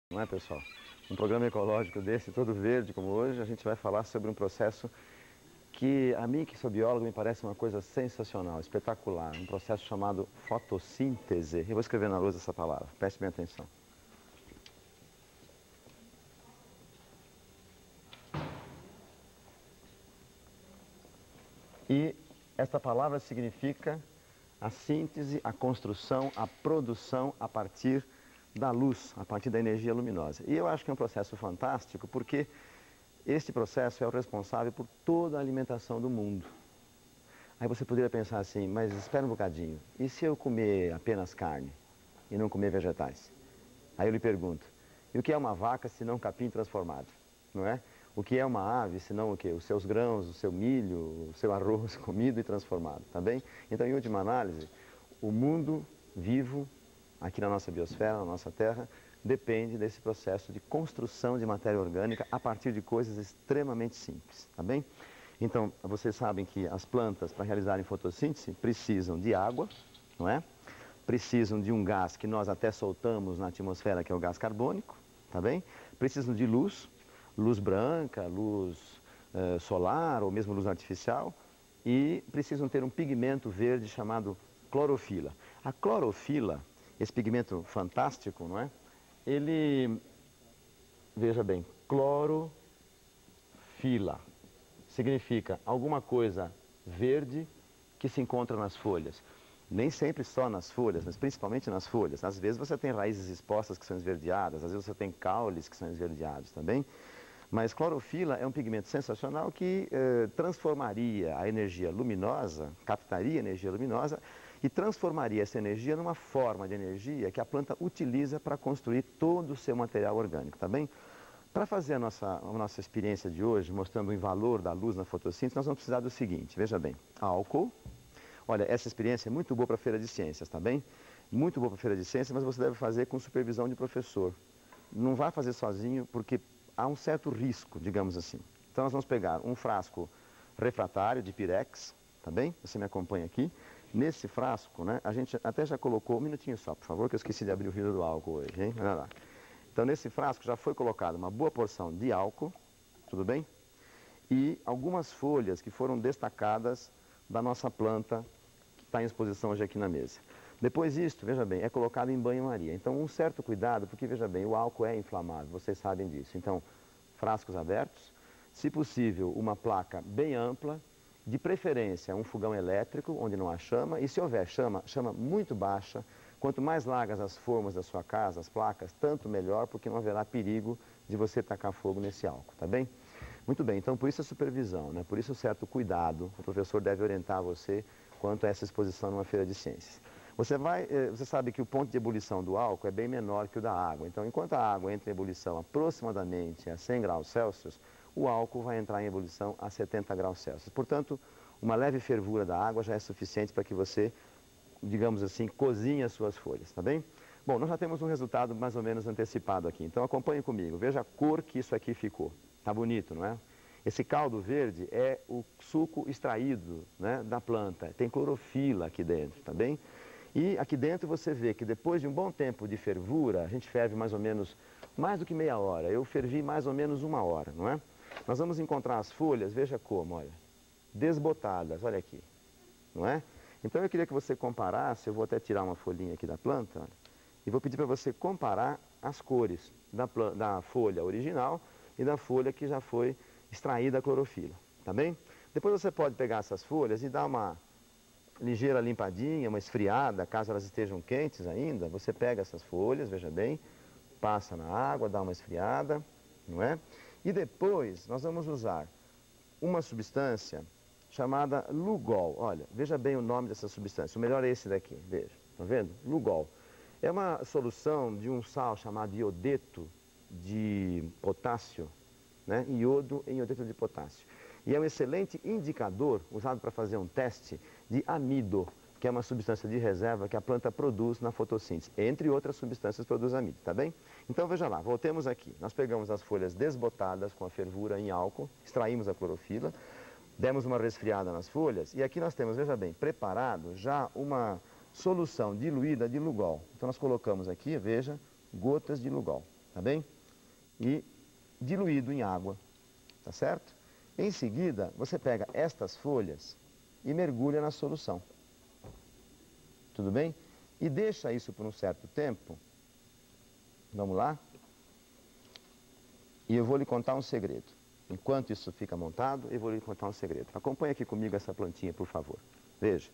Não é, pessoal? Um programa ecológico desse, todo verde como hoje, a gente vai falar sobre um processo que a mim, que sou biólogo, me parece uma coisa sensacional, espetacular. Um processo chamado fotossíntese. Eu vou escrever na lousa essa palavra, preste bem atenção. E esta palavra significa a síntese, a construção, a produção a partir da luz, a partir da energia luminosa. E eu acho que é um processo fantástico porque este processo é o responsável por toda a alimentação do mundo. Aí você poderia pensar assim, mas espera um bocadinho, e se eu comer apenas carne e não comer vegetais? Aí eu lhe pergunto, e o que é uma vaca se não capim transformado? Não é? O que é uma ave se não o quê? Os seus grãos, o seu milho, o seu arroz comido e transformado, tá bem? Então, em última análise, o mundo vivo, aqui na nossa biosfera, na nossa Terra, depende desse processo de construção de matéria orgânica a partir de coisas extremamente simples, tá bem? Então, vocês sabem que as plantas, para realizarem fotossíntese, precisam de água, não é? Precisam de um gás que nós até soltamos na atmosfera, que é o gás carbônico, tá bem? Precisam de luz, luz branca, luz solar ou mesmo luz artificial, e precisam ter um pigmento verde chamado clorofila. A clorofila, esse pigmento fantástico, não é? Ele, veja bem, clorofila significa alguma coisa verde que se encontra nas folhas. Nem sempre só nas folhas, mas principalmente nas folhas. Às vezes você tem raízes expostas que são esverdeadas, às vezes você tem caules que são esverdeados também. Mas clorofila é um pigmento sensacional que transformaria a energia luminosa, captaria a energia luminosa e transformaria essa energia numa forma de energia que a planta utiliza para construir todo o seu material orgânico, tá bem? Para fazer a nossa experiência de hoje, mostrando o valor da luz na fotossíntese, nós vamos precisar do seguinte, veja bem, álcool. Olha, essa experiência é muito boa para a feira de ciências, tá bem? Muito boa para a feira de ciências, mas você deve fazer com supervisão de professor. Não vá fazer sozinho, porque há um certo risco, digamos assim. Então nós vamos pegar um frasco refratário de Pirex, tá bem? Você me acompanha aqui. Nesse frasco, né, a gente até já colocou, um minutinho só, por favor, que eu esqueci de abrir o vidro do álcool hoje, hein? Olha lá. Então nesse frasco já foi colocada uma boa porção de álcool, tudo bem? E algumas folhas que foram destacadas da nossa planta que está em exposição hoje aqui na mesa. Depois disso, veja bem, é colocado em banho-maria. Então, um certo cuidado, porque, veja bem, o álcool é inflamável, vocês sabem disso. Então, frascos abertos, se possível, uma placa bem ampla, de preferência um fogão elétrico, onde não há chama, e se houver chama, chama muito baixa. Quanto mais largas as formas da sua casa, as placas, tanto melhor, porque não haverá perigo de você tacar fogo nesse álcool, tá bem? Muito bem, então por isso a supervisão, né? Por isso o certo cuidado, o professor deve orientar você quanto a essa exposição numa feira de ciências. Você sabe que o ponto de ebulição do álcool é bem menor que o da água. Então, enquanto a água entra em ebulição aproximadamente a 100 graus Celsius, o álcool vai entrar em ebulição a 70 graus Celsius. Portanto, uma leve fervura da água já é suficiente para que você, digamos assim, cozinhe as suas folhas, tá bem? Bom, nós já temos um resultado mais ou menos antecipado aqui. Então, acompanhe comigo. Veja a cor que isso aqui ficou. Tá bonito, não é? Esse caldo verde é o suco extraído, né, da planta. Tem clorofila aqui dentro, tá bem? E aqui dentro você vê que depois de um bom tempo de fervura, a gente ferve mais ou menos, mais do que meia hora. Eu fervi mais ou menos 1 hora, não é? Nós vamos encontrar as folhas, veja como, olha, desbotadas, olha aqui, não é? Então eu queria que você comparasse, eu vou até tirar uma folhinha aqui da planta, olha, e vou pedir para você comparar as cores da folha original e da folha que já foi extraída a clorofila, tá bem? Depois você pode pegar essas folhas e dar uma ligeira limpadinha, uma esfriada, caso elas estejam quentes ainda, você pega essas folhas, veja bem, passa na água, dá uma esfriada, não é? E depois nós vamos usar uma substância chamada Lugol. Olha, veja bem o nome dessa substância, o melhor é esse daqui, veja, tá vendo? Lugol. É uma solução de um sal chamado iodeto de potássio, né? Iodo em iodeto de potássio. E é um excelente indicador usado para fazer um teste de amido, que é uma substância de reserva que a planta produz na fotossíntese. Entre outras substâncias produz amido, tá bem? Então veja lá, voltemos aqui. Nós pegamos as folhas desbotadas com a fervura em álcool, extraímos a clorofila, demos uma resfriada nas folhas e aqui nós temos, veja bem, preparado já uma solução diluída de Lugol. Então nós colocamos aqui, veja, gotas de Lugol. tá bem? E diluído em água, tá certo? Em seguida, você pega estas folhas e mergulha na solução. Tudo bem? E deixa isso por um certo tempo. Vamos lá? E eu vou lhe contar um segredo. Enquanto isso fica montado, eu vou lhe contar um segredo. Acompanhe aqui comigo essa plantinha, por favor. Veja,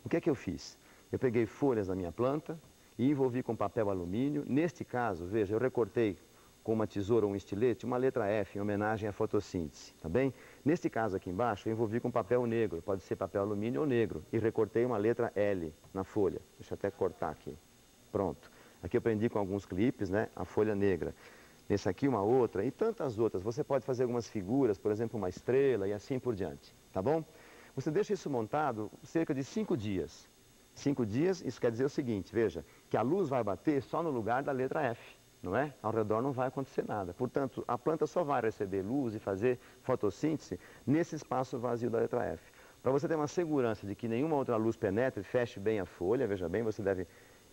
o que é que eu fiz? Eu peguei folhas da minha planta e envolvi com papel alumínio. Neste caso, veja, eu recortei com uma tesoura ou um estilete uma letra F em homenagem à fotossíntese, tá bem? Neste caso aqui embaixo, eu envolvi com papel negro, pode ser papel alumínio ou negro, e recortei uma letra L na folha. Deixa eu até cortar aqui. Pronto. Aqui eu prendi com alguns clipes, né, a folha negra. Nesse aqui uma outra e tantas outras. Você pode fazer algumas figuras, por exemplo, uma estrela e assim por diante, tá bom? Você deixa isso montado cerca de 5 dias. 5 dias, isso quer dizer o seguinte, veja, que a luz vai bater só no lugar da letra F, não é? Ao redor não vai acontecer nada. Portanto, a planta só vai receber luz e fazer fotossíntese nesse espaço vazio da letra F. Para você ter uma segurança de que nenhuma outra luz penetre, feche bem a folha, veja bem, você deve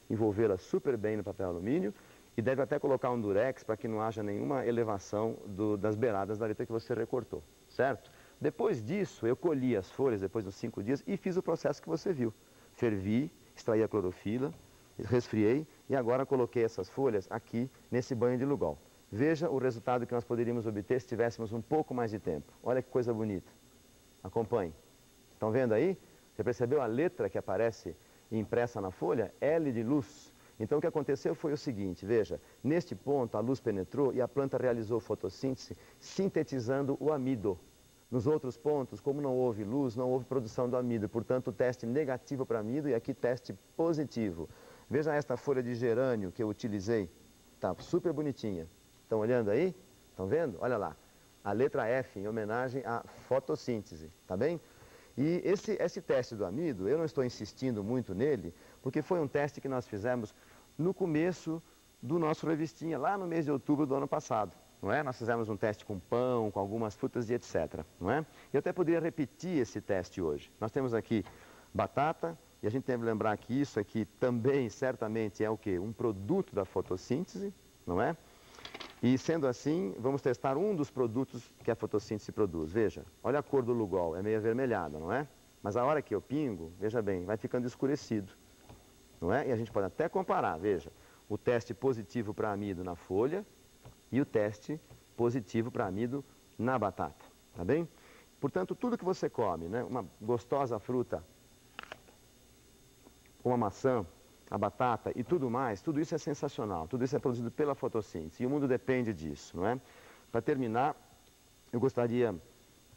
envolvê-la super bem no papel alumínio e deve até colocar um durex para que não haja nenhuma elevação das beiradas da letra que você recortou, certo? Depois disso, eu colhi as folhas depois dos 5 dias e fiz o processo que você viu. Fervi, extraí a clorofila, resfriei e agora coloquei essas folhas aqui nesse banho de Lugol. Veja o resultado que nós poderíamos obter se tivéssemos um pouco mais de tempo. Olha que coisa bonita. Acompanhe. Estão vendo aí? Você percebeu a letra que aparece impressa na folha? L de luz. Então o que aconteceu foi o seguinte, veja, neste ponto a luz penetrou e a planta realizou fotossíntese sintetizando o amido. Nos outros pontos, como não houve luz, não houve produção do amido, portanto teste negativo para amido e aqui teste positivo. Veja esta folha de gerânio que eu utilizei, tá super bonitinha. Estão olhando aí? Estão vendo? Olha lá, a letra F em homenagem à fotossíntese, tá bem? E esse teste do amido, eu não estou insistindo muito nele, porque foi um teste que nós fizemos no começo do nosso revistinha, lá no mês de outubro do ano passado. Não é? Nós fizemos um teste com pão, com algumas frutas e etc. Não é? Eu até poderia repetir esse teste hoje. Nós temos aqui batata, e a gente tem que lembrar que isso aqui também, certamente, é o quê? Um produto da fotossíntese, não é? E sendo assim, vamos testar um dos produtos que a fotossíntese produz. Veja, olha a cor do Lugol, é meio avermelhada, não é? Mas a hora que eu pingo, veja bem, vai ficando escurecido, não é? E a gente pode até comparar, veja, o teste positivo para amido na folha e o teste positivo para amido na batata, tá bem? Portanto, tudo que você come, né, uma gostosa fruta, uma maçã, a batata e tudo mais, tudo isso é sensacional, tudo isso é produzido pela fotossíntese e o mundo depende disso, não é? Para terminar, eu gostaria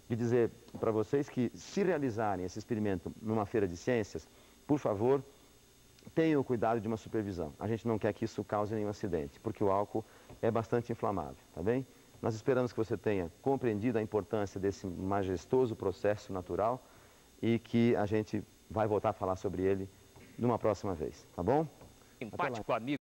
de dizer para vocês que se realizarem esse experimento numa feira de ciências, por favor, tenham o cuidado de uma supervisão. A gente não quer que isso cause nenhum acidente, porque o álcool é bastante inflamável, tá bem? Nós esperamos que você tenha compreendido a importância desse majestoso processo natural e que a gente vai voltar a falar sobre ele numa próxima vez, tá bom? Simpático amigo.